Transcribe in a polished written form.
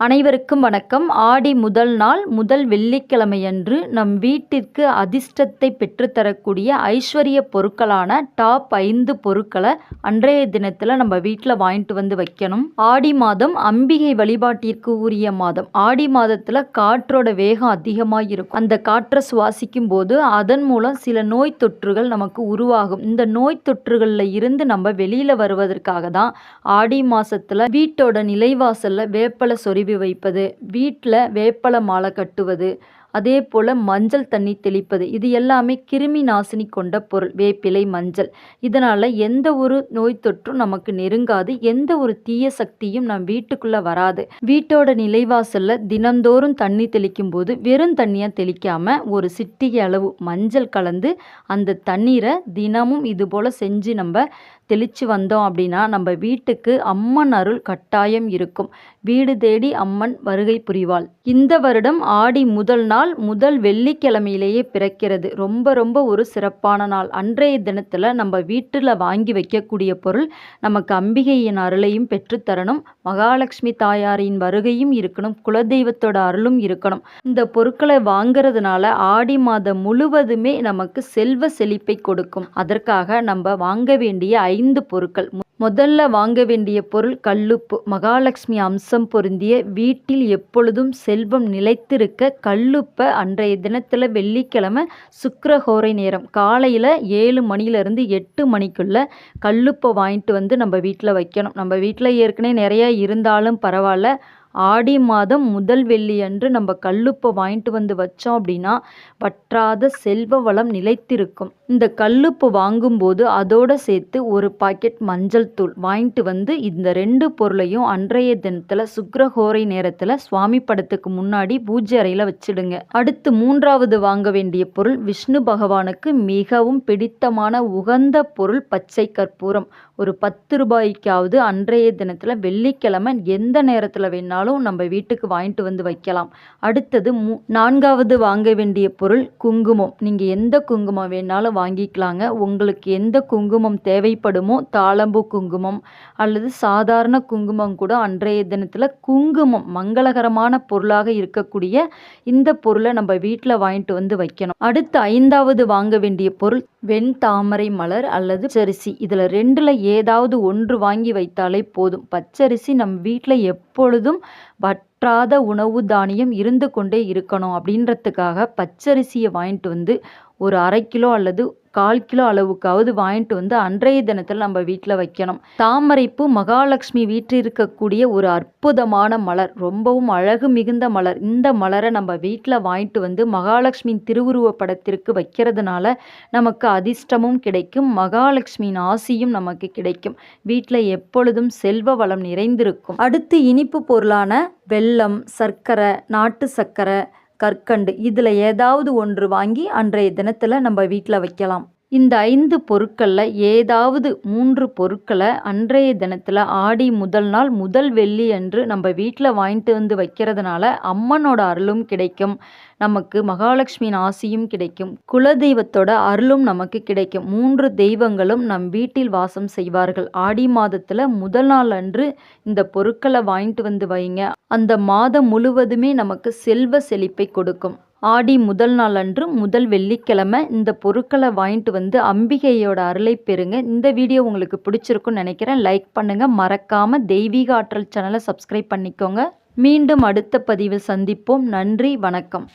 அனைவருக்கும் வணக்கம். ஆடி முதல் நாள் முதல் வெள்ளிக்கிழமையன்று நம் வீட்டிற்கு அதிர்ஷ்டத்தை பெற்றுத்தரக்கூடிய ஐஸ்வர்ய பொருட்களான டாப் 5 பொருட்களை அன்றைய தினத்தில் நம்ம வீட்டில் வாங்கிட்டு வந்து வைக்கணும். ஆடி மாதம் அம்பிகை வழிபாட்டிற்கு உரிய மாதம். ஆடி மாதத்தில் காற்றோட வேகம் அதிகமாக இருக்கும். அந்த காற்றை சுவாசிக்கும் போது அதன் மூலம் சில நோய் தொற்றுகள் நமக்கு உருவாகும். இந்த நோய் தொற்றுகளில் இருந்து நம்ம வெளியில் வருவதற்காக தான் ஆடி மாதத்தில் வீட்டோட நிலைவாசலில் வேப்பலை சொருவி வைப்பது, வீட்டில் வேப்பலை மாலை கட்டுவது, அதே போல் மஞ்சள் தண்ணி தெளிப்பது, இது எல்லாமே கிருமி நாசினி கொண்ட பொருள். வேப்பிலை, மஞ்சள். இதனால் எந்த ஒரு நோய் தொற்றும் நமக்கு நெருங்காது, எந்த ஒரு தீய சக்தியும் நம் வீட்டுக்குள்ளே வராது. வீட்டோட நிலைவாசலில் தினந்தோறும் தண்ணி தெளிக்கும் போது வெறும் தண்ணியாக தெளிக்காமல் ஒரு சிட்டிகை அளவு மஞ்சள் கலந்து அந்த தண்ணீரை தினமும் இது போல் செஞ்சு நம்ம தெளித்து வந்தோம் அப்படின்னா நம்ம வீட்டுக்கு அம்மன் அருள் கட்டாயம் இருக்கும். வீடு தேடி அம்மன் வருகை புரிவாள். இந்த வருடம் ஆடி முதல் நாள் முதல் வெள்ளிக்கிழமையிலேயே பிறக்கிறது. ரொம்ப ஒரு சிறப்பான நாள். அன்றைய தினத்தில் நம்ம வீட்டில் வாங்கி வைக்கக்கூடிய பொருள் நமக்கு அம்பிகையின் அருளையும் பெற்றுத்தரணும், மகாலட்சுமி தாயாரின் வருகையும் இருக்கணும், குலதெய்வத்தோட அருளும் இருக்கணும். இந்த பொருட்களை வாங்கிறதுனால ஆடி மாதம் முழுவதுமே நமக்கு செல்வ செழிப்பை கொடுக்கும். அதற்காக நம்ம வாங்க வேண்டிய 5 பொருட்கள். முதல்ல வாங்க வேண்டிய பொருள் கல்லுப்பு. மகாலட்சுமி அம்சம் பொருந்திய வீட்டில் எப்பொழுதும் செல்வம் நிலைத்திருக்க கல்லுப்பை அன்றைய தினத்தில் வெள்ளிக்கிழமை சுக்கிரஹோரை நேரம் காலையில் 7 மணிலேருந்து 8 மணிக்குள்ளே கல்லுப்பை வாங்கிட்டு வந்து நம்ம வீட்டில் வைக்கணும். நம்ம வீட்டில் ஏற்கனவே நிறையா இருந்தாலும் பரவாயில்ல, ஆடி மாதம் முதல் வெள்ளி அன்று நம்ம கல்லுப்பை வாங்கிட்டு வந்து வச்சோம் அப்படின்னா வற்றாத செல்வ வளம் நிலைத்திருக்கும். இந்த கல்லுப்பு வாங்கும்போது அதோடு சேர்த்து ஒரு பாக்கெட் மஞ்சள் தூள் வாங்கிட்டு வந்து இந்த 2 பொருளையும் அன்றைய தினத்தில் சுக்கிரஹோரை நேரத்தில் சுவாமி படத்துக்கு முன்னாடி பூஜை அறையில் வச்சிடுங்க. அடுத்து 3வது வாங்க வேண்டிய பொருள் விஷ்ணு பகவானுக்கு மிகவும் பிடித்தமான உகந்த பொருள் பச்சை கற்பூரம். ஒரு 10 ரூபாய்க்காவது அன்றைய தினத்தில் வெள்ளிக்கிழமை எந்த நேரத்தில் வேணாலும் நம்ம வீட்டுக்கு வாங்கிட்டு வந்து வைக்கலாம். அடுத்தது 4வது வாங்க வேண்டிய பொருள் குங்குமம். நீங்கள் எந்த குங்குமம் வேணாலும் வாங்கிக்கலாங்க. உங்களுக்கு எந்த குங்குமம் தேவைப்படுமோ, தாளம்பூ குங்குமம் அல்லது சாதாரண குங்குமம் கூட அன்றைய தினத்தில் குங்குமம் மங்களகரமான பொருளாக இருக்கக்கூடிய இந்த பொருளை நம்ம வீட்டில் வாங்கிட்டு வந்து வைக்கணும். அடுத்து 5வது வாங்க வேண்டிய பொருள் வெண்தாமரை மலர் அல்லது பச்சரிசி. இதில் 2ல் ஏதாவது ஒன்று வாங்கி வைத்தாலே போதும். பச்சரிசி நம் வீட்டில் எப்பொழுதும் வற்றாத உணவு தானியம் இருந்து கொண்டே இருக்கணும் அப்படின்றதுக்காக பச்சரிசியை வாங்கிட்டு வந்து ஒரு 1/2 கிலோ அல்லது 1/4 கிலோ அளவுக்காவது வாங்கிட்டு வந்து அன்றைய தினத்தில் நம்ம வீட்டில் வைக்கணும். தாமரைப்பூ மகாலட்சுமி வீட்டில் இருக்கக்கூடிய ஒரு அற்புதமான மலர், ரொம்பவும் அழகு மிகுந்த மலர். இந்த மலரை நம்ம வீட்டில் வாங்கிட்டு வந்து மகாலட்சுமியின் திருவுருவ படத்திற்கு வைக்கிறதுனால நமக்கு அதிர்ஷ்டமும் கிடைக்கும், மகாலட்சுமியின் ஆசியும் நமக்கு கிடைக்கும். வீட்டில் எப்பொழுதும் செல்வ வளம் நிறைந்திருக்கும். அடுத்து இனிப்பு பொருளான வெல்லம், சர்க்கரை, நாட்டு சர்க்கரை, கற்கண்டு, இதில் ஏதாவது ஒன்று வாங்கி அன்றைய தினத்தில் நம்ம வீட்டில் வைக்கலாம். இந்த 5 பொருட்களில் ஏதாவது 3 பொருட்களை அன்றைய தினத்தில் ஆடி முதல் நாள் முதல் வெள்ளி அன்று நம்ம வீட்டில் வாங்கிட்டு வந்து வைக்கிறதுனால அம்மனோட அருளும் கிடைக்கும், நமக்கு மகாலட்சுமியின் ஆசியும் கிடைக்கும், குலதெய்வத்தோட அருளும் நமக்கு கிடைக்கும். 3 தெய்வங்களும் நம் வீட்டில் வாசம் செய்வார்கள். ஆடி மாதத்தில் முதல் நாள் அன்று இந்த பொருட்களை வாங்கிட்டு வந்து வைங்க. அந்த மாதம் முழுவதுமே நமக்கு செல்வ செழிப்பை கொடுக்கும். ஆடி முதல் நாள் அன்று முதல் வெள்ளிக்கிழமை இந்த பொருட்களை வாங்கிட்டு வந்து அம்பிகையோட அருளை பெறுங்க. இந்த வீடியோ உங்களுக்கு பிடிச்சிருக்குன்னு நினைக்கிறேன். லைக் பண்ணுங்கள். மறக்காமல் தெய்வீக ஆற்றல் சேனலை சப்ஸ்கிரைப் பண்ணிக்கோங்க. மீண்டும் அடுத்த பதிவில் சந்திப்போம். நன்றி, வணக்கம்.